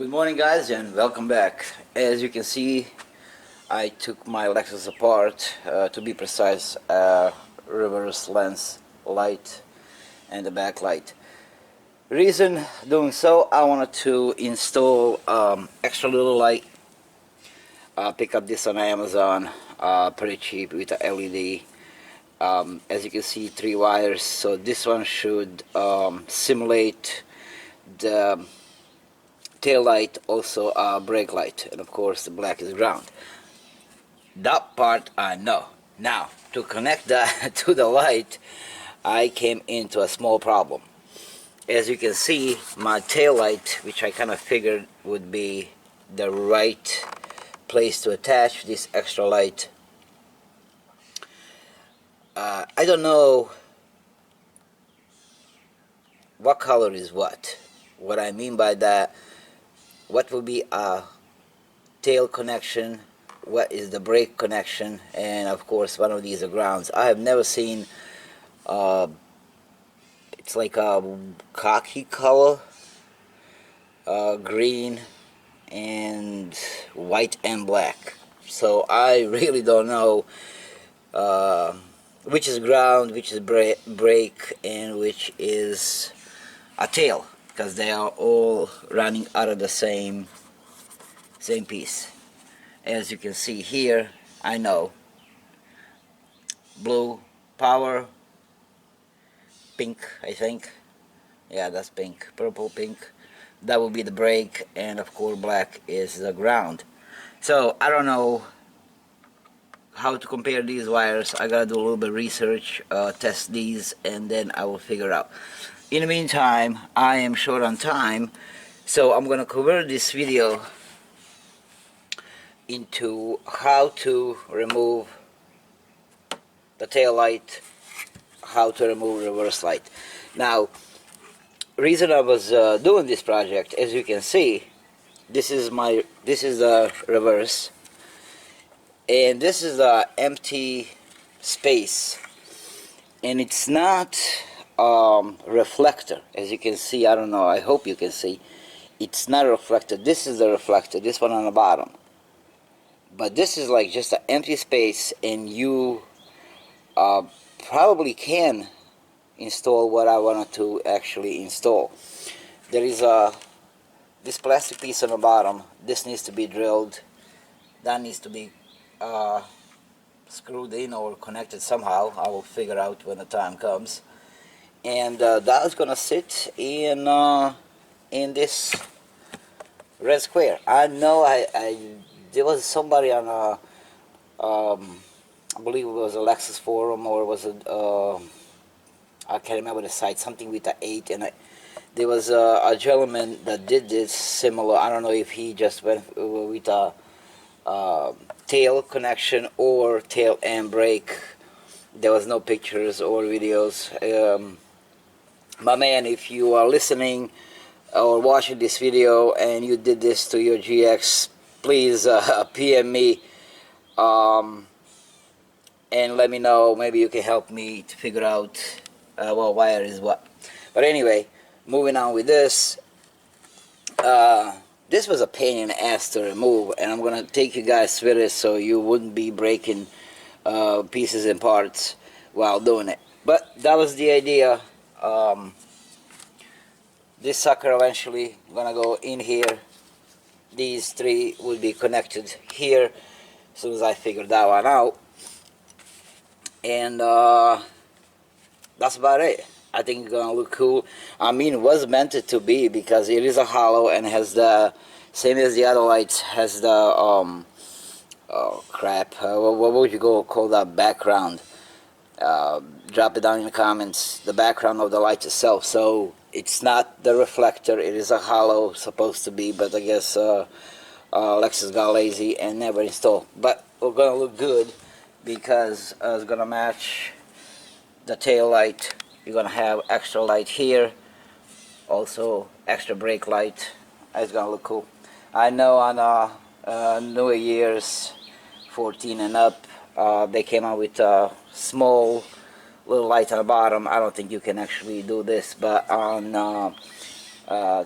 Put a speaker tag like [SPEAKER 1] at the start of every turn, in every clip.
[SPEAKER 1] Good morning, guys, and welcome back. As you can see, I took my Lexus apart, to be precise, reverse lens light and the backlight. Reason doing so, I wanted to install extra little light. Pick up this on Amazon, pretty cheap with a LED. As you can see, 3 wires, so this one should simulate the tail light, also brake light, and of course the black is ground. That part I know. Now to connect that to the light, I came into a small problem. As you can see, my tail light, which I kind of figured would be the right place to attach this extra light, I don't know what color is what. What I mean by that, what will be a tail connection, what is the brake connection, and of course one of these are grounds. I have never seen it's like a khaki color, green and white and black, so I really don't know which is ground, which is brake, and which is a tail, because they are all running out of the same piece. As you can see here, I know blue power, pink, I think, yeah, that's pink, purple, pink, that will be the brake, and of course black is the ground. So I don't know how to compare these wires. I gotta do a little bit of research, test these, and then I will figure out. In the meantime, I am short on time, so I'm gonna cover this video into how to remove the tail light, how to remove reverse light. Now, reason I was doing this project, as you can see, this is the reverse, and this is the empty space, and it's not reflector. As you can see, I don't know, I hope you can see, it's not a reflector. This is the reflector, this one on the bottom. But this is like just an empty space, and you probably can install what I wanted to actually install. There is this plastic piece on the bottom. This needs to be drilled. That needs to be screwed in or connected somehow. I will figure out when the time comes. And that is gonna sit in this red square. I know there was somebody on a I believe it was a Lexus forum, or was it I can't remember the site, something with the 8, and there was a gentleman that did this similar. I don't know if he just went with a tail connection or tail and brake. There was no pictures or videos. My man, if you are listening or watching this video and you did this to your GX, please PM me and let me know. Maybe you can help me to figure out what wire is what. But anyway, moving on with this. This was a pain in the ass to remove, and I'm gonna take you guys with it so you wouldn't be breaking pieces and parts while doing it. But that was the idea. This sucker eventually gonna go in here. These 3 will be connected here as soon as I figure that one out. And that's about it. I think it's gonna look cool. I mean, it was meant to be, because it is a hollow and has the same as the other lights, has the oh crap, what would you call that background? Drop it down in the comments, the background of the light itself. So it's not the reflector, it is a hollow, supposed to be, but I guess Lexus got lazy and never installed. But we're gonna look good, because it's gonna match the tail light. You're gonna have extra light here, also extra brake light. It's gonna look cool. I know on New Year's 14 and up, they came out with a small little light on the bottom. I don't think you can actually do this, but on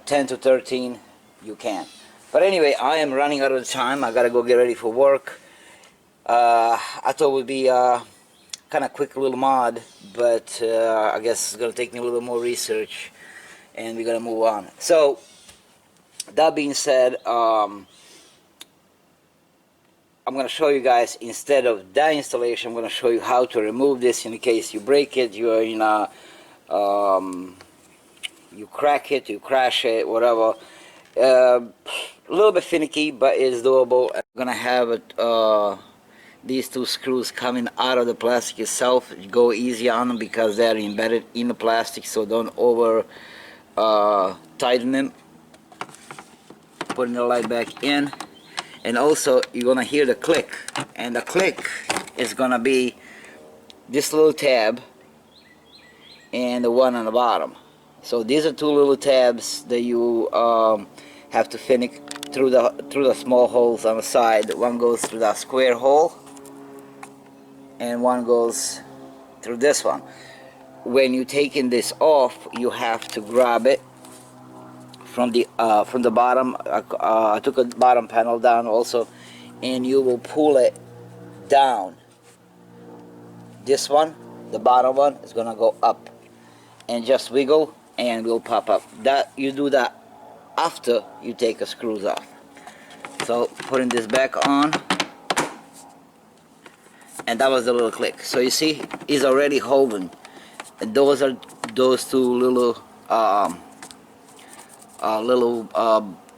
[SPEAKER 1] 10 to 13 you can. But anyway, I am running out of time. I gotta go get ready for work. I thought it would be kind of quick little mod, but I guess it's gonna take me a little more research, and we're gonna move on. So that being said, I'm gonna show you guys, instead of that installation, I'm gonna show you how to remove this in case you break it, you're in a you crack it, you crash it, whatever. A little bit finicky, but it's doable. I'm gonna have it, these two screws coming out of the plastic itself. Go easy on them because they're embedded in the plastic, so don't over tighten them. Putting the light back in, and also you're gonna hear the click, and the click is gonna be this little tab and the one on the bottom. So these are two little tabs that you have to finish through the small holes on the side. One goes through that square hole, and one goes through this one. When you're taking this off, you have to grab it from the bottom. I took a bottom panel down also, and you will pull it down. This one, the bottom one, is gonna go up, and just wiggle and will pop up. That you do that after you take the screws off. So putting this back on, and that was the little click. So you see, it's already holding, and those are those two little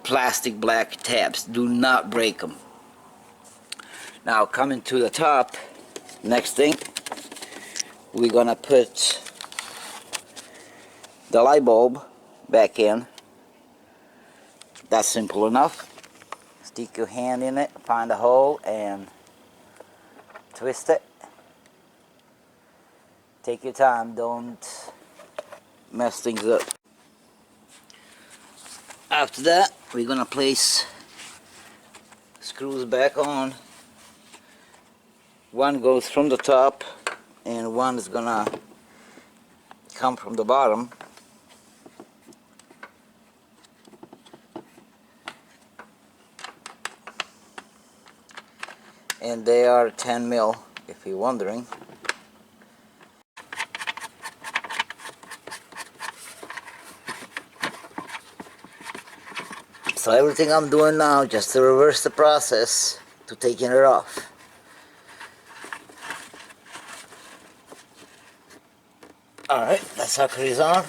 [SPEAKER 1] plastic black tabs. Do not break them. Now coming to the top, next thing, we're gonna put the light bulb back in. That's simple enough. Stick your hand in it, find a hole, and twist it. Take your time, don't mess things up. After that, we're gonna place screws back on. One goes from the top, and one is gonna come from the bottom. And they are 10 mil, if you're wondering. So everything I'm doing now, just to reverse the process to taking it off. Alright, that sucker is on.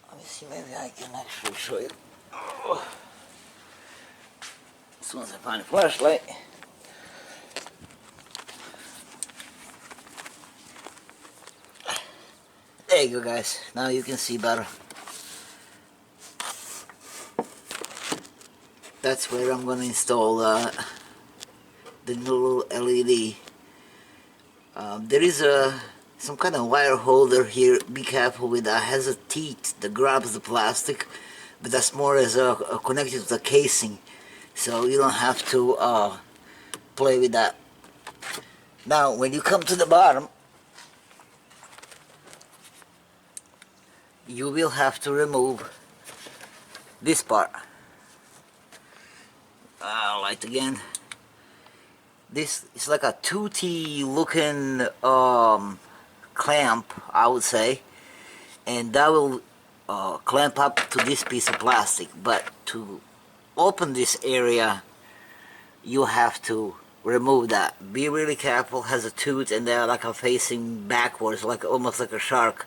[SPEAKER 1] Let me see, maybe I can actually show you. As soon as I find a flashlight. There you go, guys. Now you can see better. That's where I'm going to install the little LED. There is some kind of wire holder here. Be careful with that. It has a teeth that grabs the plastic, but that's more as connected to the casing, so you don't have to play with that. Now when you come to the bottom, you will have to remove this part. Light again. This is like a 2T looking clamp, I would say, and that will clamp up to this piece of plastic. But to open this area, you have to remove that. Be really careful. Has a tooth, and they're like a facing backwards, like almost like a shark.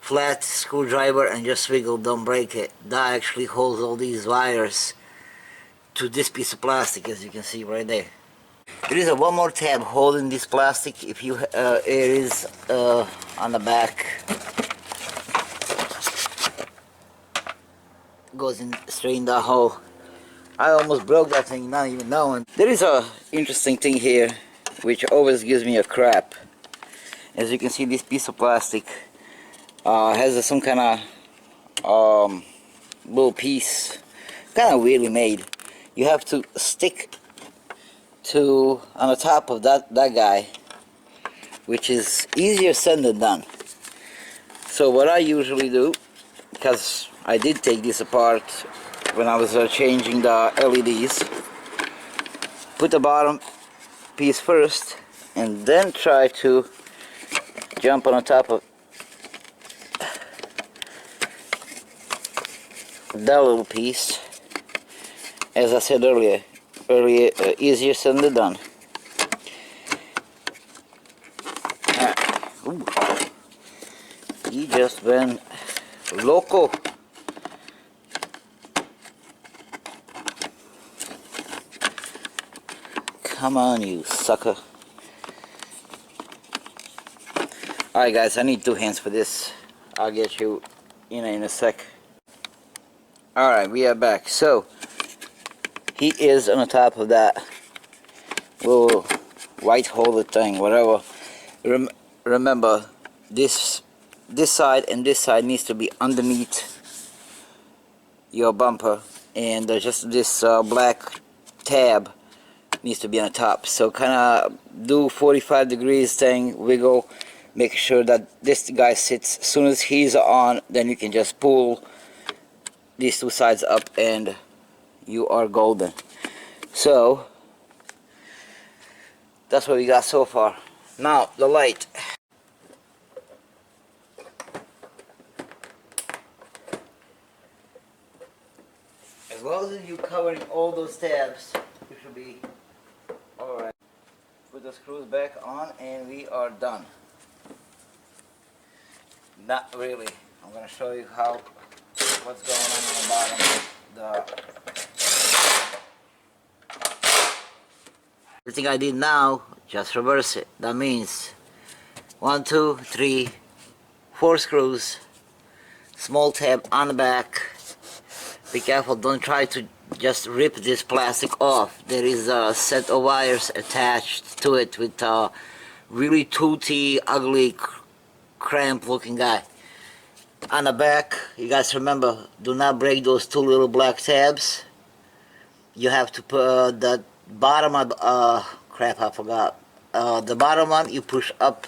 [SPEAKER 1] Flat screwdriver and just wiggle, don't break it. That actually holds all these wires to this piece of plastic, as you can see right there. There is one more tab holding this plastic. If you it is on the back, goes in straight in that hole. I almost broke that thing, not even knowing. There is a interesting thing here which always gives me a crap. As you can see, this piece of plastic has some kind of little piece, kind of weirdly made. You have to stick to on the top of that guy, which is easier said than done. So what I usually do because I did take this apart when I was changing the LEDs. Put the bottom piece first and then try to jump on top of that little piece. As I said earlier, easier said than done. Ooh. He just went loco. Come on, you sucker. Alright guys, I need 2 hands for this. I'll get you in a sec. Alright, we are back. So, he is on the top of that little white holder thing, whatever. Remember, this side and this side needs to be underneath your bumper, and just this black tab needs to be on the top. So kind of do 45 degrees thing, wiggle, make sure that this guy sits. As soon as he's on, then you can just pull these 2 sides up and you are golden. So that's what we got so far. Now the light. As long as you're covering all those tabs, you should be alright. Put the screws back on and we are done. Not really. I'm going to show you what's going on the bottom. The thing I did now, just reverse it. That means 1, 2, 3, 4 screws, small tab on the back. Be careful, don't try to just rip this plastic off. There is a set of wires attached to it with a really toothy, ugly, cramped looking guy. On the back, you guys remember, do not break those 2 little black tabs. You have to put the bottom of, crap, I forgot. The bottom one, you push up,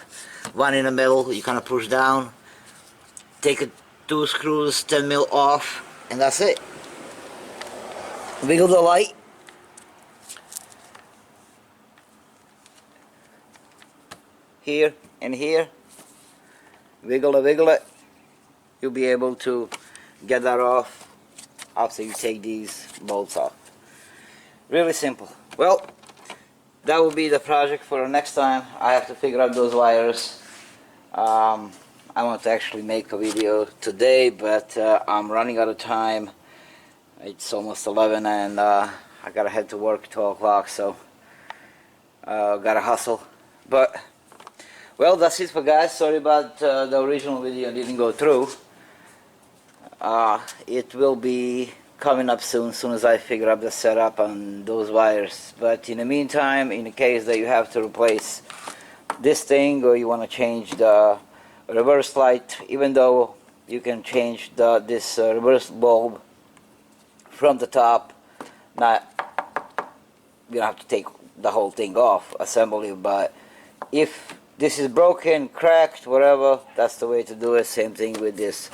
[SPEAKER 1] one in the middle, you kind of push down. Take 2 screws, 10 mil off, and that's it. Wiggle the light. Here and here. Wiggle it. You'll be able to get that off after you take these bolts off. Really simple. Well, that will be the project for the next time. I have to figure out those wires. I want to actually make a video today, but I'm running out of time. It's almost 11 and I gotta head to work 12 o'clock, so gotta hustle. But well, that's it for guys. Sorry about the original video didn't go through. It will be coming up soon as I figure out the setup on those wires. But in the meantime, in the case that you have to replace this thing or you want to change the reverse light, even though you can change this reverse bulb from the top, you don't have to take the whole thing off assembly, but if this is broken, cracked, whatever, that's the way to do it. Same thing with this.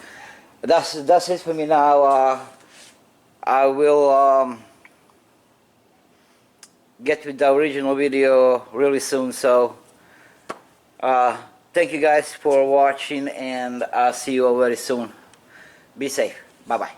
[SPEAKER 1] That's it for me now. I will get with the original video really soon, so thank you guys for watching, and I'll see you all very soon. Be safe. Bye bye.